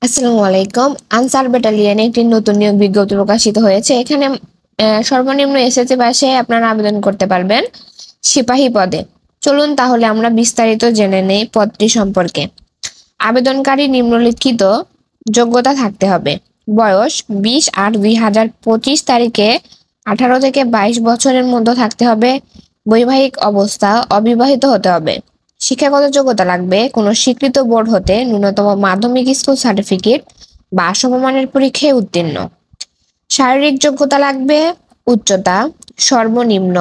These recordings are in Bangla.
আসসালামু আলাইকুম। আনসার ব্যাটালিয়নে একটি নতুন নিয়োগ বিজ্ঞপ্তি প্রকাশিত হয়েছে। এখানে সর্বনিম্ন এসএসসি পাশে আপনারা আবেদন করতে পারবেন সিপাহী পদে। চলুন তাহলে আমরা বিস্তারিত জেনে নেই পদটি সম্পর্কে। আবেদনকারী নিম্নলিখিত যোগ্যতা থাকতে হবে। বয়স 20/8/2025 তারিখে 18 থেকে 22 বছরের মধ্যে থাকতে হবে। বৈবাহিক অবস্থা অবিবাহিত হতে হবে। শিক্ষাগত যোগ্যতা লাগবে কোনো স্বীকৃত বোর্ড হতে ন্যূনতম মাধ্যমিক স্কুল সার্টিফিকেট বা সমমানের পরীক্ষায় উত্তীর্ণ। শারীরিক যোগ্যতা লাগবে উচ্চতা সর্বনিম্ন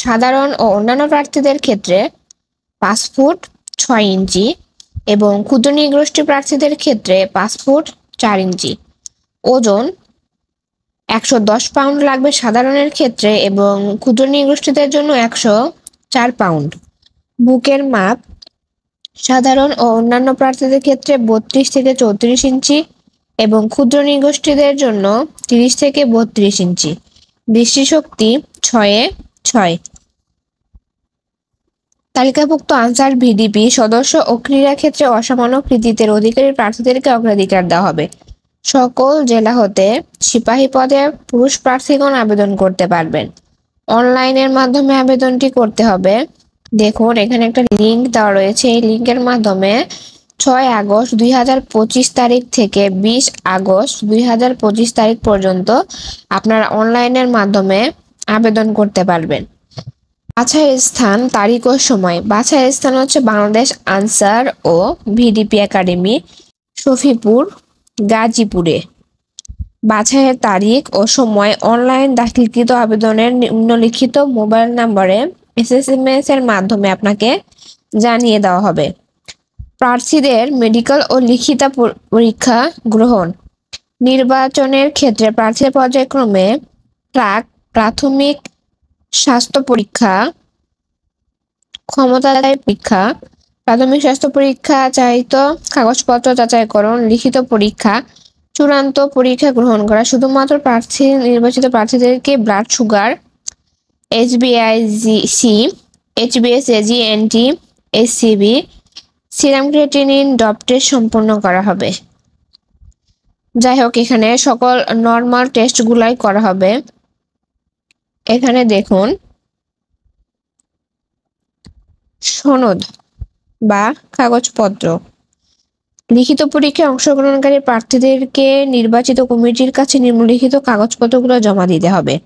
সাধারণ ও অন্যান্য প্রার্থীদের ক্ষেত্রে 5 ফুট 6 ইঞ্চি এবং ক্ষুদ্র নৃগোষ্ঠী প্রার্থীদের ক্ষেত্রে 5 ফুট 4 ইঞ্চি। ওজন 110 পাউন্ড লাগবে সাধারণের ক্ষেত্রে এবং ক্ষুদ্র নৃগোষ্ঠীদের জন্য 104 পাউন্ড। বুকের মাপ সাধারণ ও অন্যান্য প্রার্থীদের ক্ষেত্রে 32 থেকে 34 ইঞ্চি এবং ক্ষুদ্র নৃগোষ্ঠীদের জন্য 30 থেকে 32 ইঞ্চি। দৃষ্টিশক্তি 6/6। তালিকাভুক্ত আনসার ভিডিপি সদস্য ও ক্রীড়া ক্ষেত্রে অসামান্য কৃতিত্বের অধিকারী প্রার্থীদেরকে অগ্রাধিকার দেওয়া হবে। সকল জেলা হতে সিপাহী পদে পুরুষ প্রার্থীগণ আবেদন করতে পারবেন। অনলাইনের মাধ্যমে আবেদনটি করতে হবে। দেখুন এখানে একটা লিঙ্ক দেওয়া রয়েছে। এই লিঙ্কের মাধ্যমে 6 আগস্ট 2025 তারিখ থেকে 20 আগস্ট 2025 তারিখ পর্যন্ত আপনারা অনলাইনের মাধ্যমে আবেদন করতে পারবেন। বাছাইয়ের স্থান তারিখ ও সময়। বাছাইয়ের স্থান হচ্ছে বাংলাদেশ আনসার ও ভিডিপি একাডেমি শফিপুর গাজীপুরে। বাছাইয়ের তারিখ ও সময় অনলাইন দাখিলকৃত আবেদনের নিম্নলিখিত মোবাইল নম্বরে এসএমএস এর মাধ্যমে আপনাকে জানিয়ে দেওয়া হবে। প্রার্থীদের মেডিকেল ও লিখিত পরীক্ষা গ্রহণ। নির্বাচনের ক্ষেত্রে প্রার্থীদের পর্যায়ক্রমে প্রাথমিক স্বাস্থ্য পরীক্ষা, ক্ষমতা পরীক্ষা, প্রাথমিক স্বাস্থ্য পরীক্ষা, চাহিত কাগজপত্র যাচাইকরণ, লিখিত পরীক্ষা, চূড়ান্ত পরীক্ষা গ্রহণ করা। শুধুমাত্র নির্বাচিত প্রার্থীদেরকে blood sugar, HbA1c, HbS-AG, SCB, serum creatinine, dope test সম্পন্ন করা হবে। যাই হোক এখানে সকল নর্মাল টেস্টগুলাই করা হবে। এখানে দেখুন সনদ বা কাগজপত্র। লিখিত পরীক্ষায় অংশগ্রহণকারী প্রার্থীদেরকে নির্বাচিত কমিটির কাছে নিম্নলিখিত কাগজপত্রগুলো জমা দিতে হবে।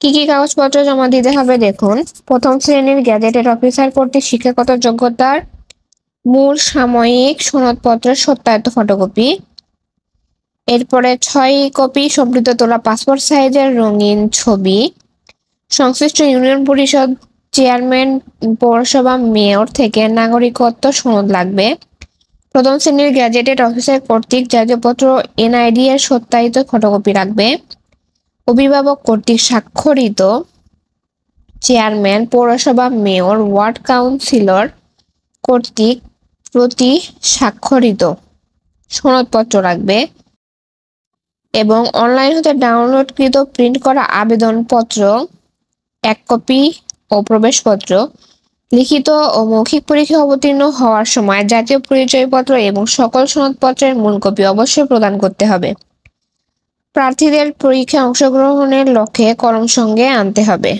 কি কি কাগজপত্র জমা দিতে হবে দেখুন। প্রথম শ্রেণীর গ্যাজেটেড অফিসার কর্তৃক শিক্ষাগত যোগ্যতার মূল সাময়িক সনদপত্রের সত্যায়িত ফটোকপি, এরপরে 6 কপি সম্প্রতি তোলা পাসপোর্ট সাইজের রঙিন ছবি, সংশ্লিষ্ট ইউনিয়ন পরিষদ চেয়ারম্যান, পৌরসভা মেয়র থেকে নাগরিকত্ব সনদ লাগবে। প্রথম শ্রেণীর গ্যাজেটেড অফিসার কর্তৃক জাতীয়পত্র NID এর সত্যায়িত ফটোকপি লাগবে। অভিভাবক কর্তৃক স্বাক্ষরিত চেয়ারম্যান, পৌরসভা মেয়র, ওয়ার্ড কাউন্সিলর কর্তৃক প্রতি স্বাক্ষরিত সনদপত্র লাগবে এবং অনলাইন হতে ডাউনলোডকৃত প্রিন্ট করা আবেদনপত্র 1 কপি ও প্রবেশপত্র। লিখিত ও মৌখিক পরীক্ষায় অবতীর্ণ হওয়ার সময় জাতীয় পরিচয়পত্র এবং সকল সনদপত্রের মূল কপি অবশ্যই প্রদান করতে হবে। প্রার্থীদের পরীক্ষায় অংশগ্রহণের লক্ষ্যে কলম সঙ্গে আনতে হবে।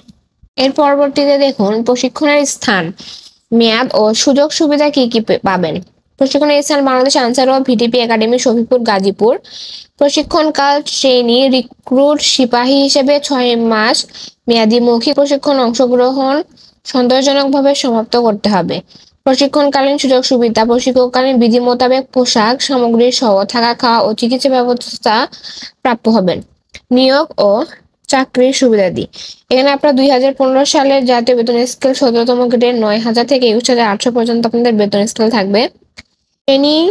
এর পরবর্তীতে দেখুন প্রশিক্ষণের স্থান, মেয়াদ ও সুযোগ সুবিধা কি কি পাবেন। প্রশিক্ষণের স্থান বাংলাদেশ আনসার ও ভিডিপি একাডেমি শফিপুর গাজীপুর। প্রশিক্ষণকাল শ্রেণী রিক্রুট সিপাহী হিসেবে 6 মাস মেয়াদী মৌখিক প্রশিক্ষণ অংশগ্রহণ সন্তোষজনকভাবে সমাপ্ত করতে হবে। প্রশিক্ষণকালীন সুযোগ সুবিধা, প্রশিক্ষণকালীন বিধি মোতাবেক পোশাক সামগ্রী সহ থাকা খাওয়া ও চিকিৎসা ব্যবস্থা প্রাপ্য হবেন। নিয়োগ ও চাকরির সুবিধাদি। এখানে আপনার 2015 সালের জাতীয় বেতন স্কেল 17তম গ্রেডের 9,000 থেকে 21,800 পর্যন্ত আপনাদের বেতন স্কেল থাকবে। ট্রেনিং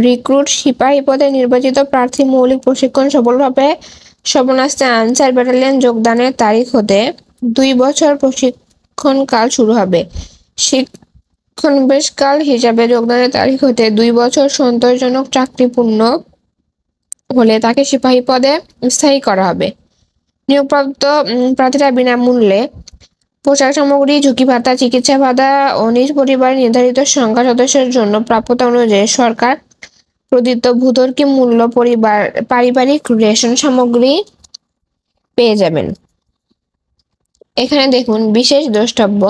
রিক্রুট সিপাহী পদে নির্বাচিত প্রার্থী মৌলিক প্রশিক্ষণ সফলভাবে সর্বনাস্তে আনসার ব্যাটালিয়ন যোগদানের তারিখ হতে 2 বছর প্রশিক্ষণকাল শুরু হবে। শিক্ষানবিশকাল হিসাবে যোগদানের তারিখ হতে 2 বছর সন্তোষজনক চাকরিপূর্ণ হলে তাকে সিপাহী পদে স্থায়ী করা হবে। নিয়োগপ্রাপ্ত প্রার্থীরা বিনামূল্যে পোশাক সামগ্রী, ঝুঁকি ভাতা, চিকিৎসা ভাতা ও নিজ পরিবারের নির্ধারিত সংখ্যা সদস্যের জন্য প্রাপ্যতা অনুযায়ী সরকার প্রদত্ত ভূতর্কি মূল্য পারিবারিক রেশন সামগ্রী পেয়ে যাবেন। এখানে দেখুন বিশেষ দ্রষ্টব্য,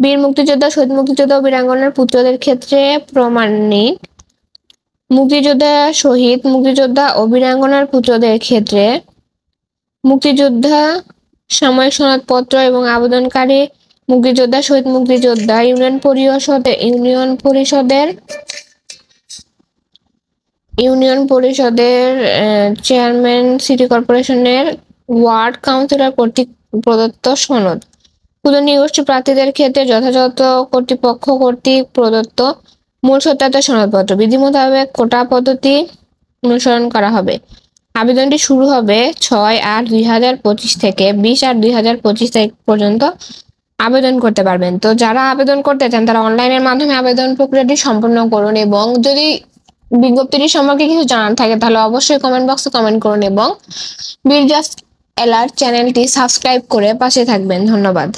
বীর মুক্তিযোদ্ধা, শহীদ মুক্তিযোদ্ধা ও বীরাঙ্গনার পুত্রদের ক্ষেত্রে প্রমাণিক, মুক্তিযোদ্ধা, শহীদ মুক্তিযোদ্ধা ও বীরাঙ্গনার পুত্রদের ক্ষেত্রে মুক্তিযোদ্ধা সাময়িক সনদপত্র এবং আবেদনকারী মুক্তিযোদ্ধা, শহীদ মুক্তিযোদ্ধা ইউনিয়ন পরিষদের চেয়ারম্যান, সিটি কর্পোরেশনের ওয়ার্ড কাউন্সিলর কর্তৃক প্রদত্ত সনদ। ক্ষুদ্র নৃগোষ্ঠী প্রার্থীদের ক্ষেত্রে যথাযথ কর্তৃপক্ষ কর্তৃক প্রদত্ত মূল সত্যায়িত সনদপত্র। বিধি মোতাবেক কোটা পদ্ধতি অনুসরণ করা হবে। আবেদনটি শুরু হবে 6/8/2025 থেকে 20/8/2025 তারিখ পর্যন্ত আবেদন করতে পারবেন। তো যারা আবেদন করতে চান তারা অনলাইনের মাধ্যমে আবেদন প্রক্রিয়াটি সম্পন্ন করুন, এবং যদি বিজ্ঞপ্তিটি সম্পর্কে কিছু জানার থাকে তাহলে অবশ্যই কমেন্ট বক্সে কমেন্ট করুন এবং বীর জাস্ট অ্যালার্ট চ্যানেলটি সাবস্ক্রাইব করে পাশে থাকবেন। ধন্যবাদ।